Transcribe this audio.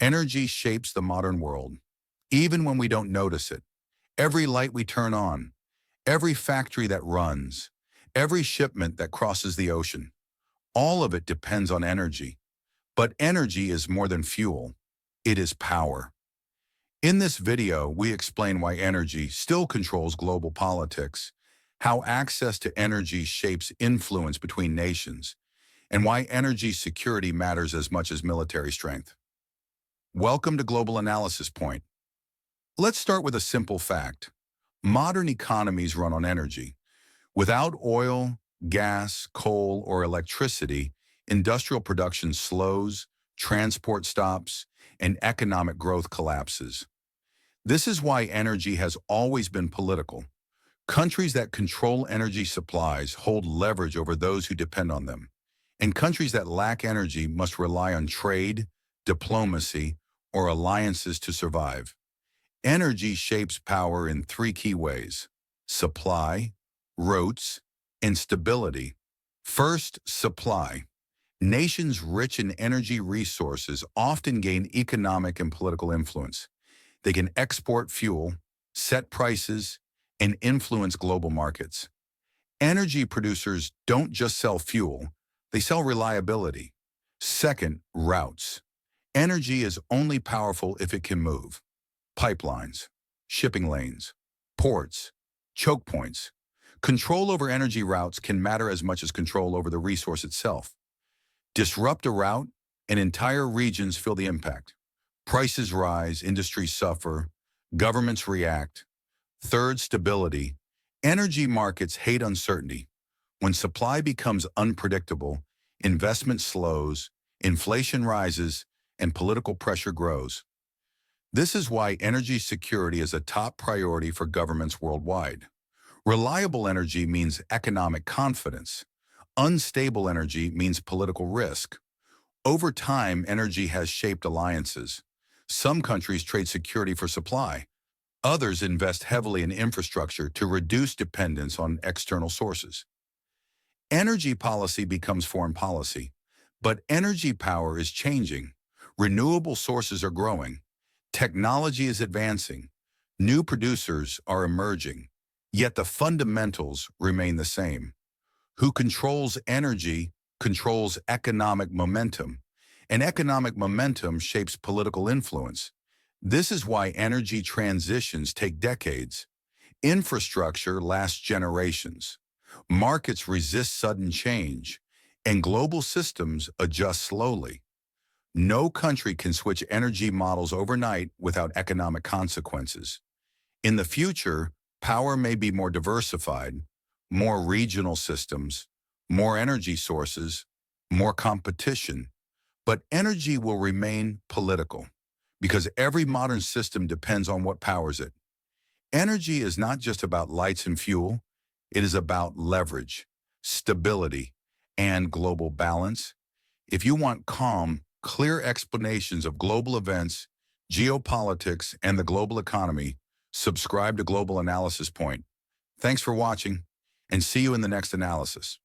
Energy shapes the modern world, even when we don't notice it. Every light we turn on, every factory that runs, every shipment that crosses the ocean, all of it depends on energy. But energy is more than fuel. It is power. In this video, we explain why energy still controls global politics, how access to energy shapes influence between nations, and why energy security matters as much as military strength. Welcome to Global Analysis Point. Let's start with a simple fact. Modern economies run on energy. Without oil, gas, coal, or electricity, industrial production slows, transport stops, and economic growth collapses. This is why energy has always been political. Countries that control energy supplies hold leverage over those who depend on them, and countries that lack energy must rely on trade, diplomacy, or alliances to survive. Energy shapes power in three key ways: supply, routes, and stability. First, supply. Nations rich in energy resources often gain economic and political influence. They can export fuel, set prices, and influence global markets. Energy producers don't just sell fuel, they sell reliability. Second, routes. Energy is only powerful if it can move. Pipelines, shipping lanes, ports, choke points. Control over energy routes can matter as much as control over the resource itself. Disrupt a route, and entire regions feel the impact. Prices rise, industries suffer, governments react. Third, stability. Energy markets hate uncertainty. When supply becomes unpredictable, investment slows, inflation rises, and political pressure grows. This is why energy security is a top priority for governments worldwide. Reliable energy means economic confidence. Unstable energy means political risk. Over time, energy has shaped alliances. Some countries trade security for supply. Others invest heavily in infrastructure to reduce dependence on external sources. Energy policy becomes foreign policy, but energy power is changing. Renewable sources are growing. Technology is advancing. New producers are emerging. Yet the fundamentals remain the same. Who controls energy controls economic momentum, and economic momentum shapes political influence. This is why energy transitions take decades. Infrastructure lasts generations. Markets resist sudden change, and global systems adjust slowly. No country can switch energy models overnight without economic consequences. In the future, power may be more diversified, more regional systems, more energy sources, more competition, but energy will remain political because every modern system depends on what powers it. Energy is not just about lights and fuel, it is about leverage, stability, and global balance. If you want calm, clear explanations of global events, geopolitics, and the global economy, subscribe to Global Analysis Point. Thanks for watching, and see you in the next analysis.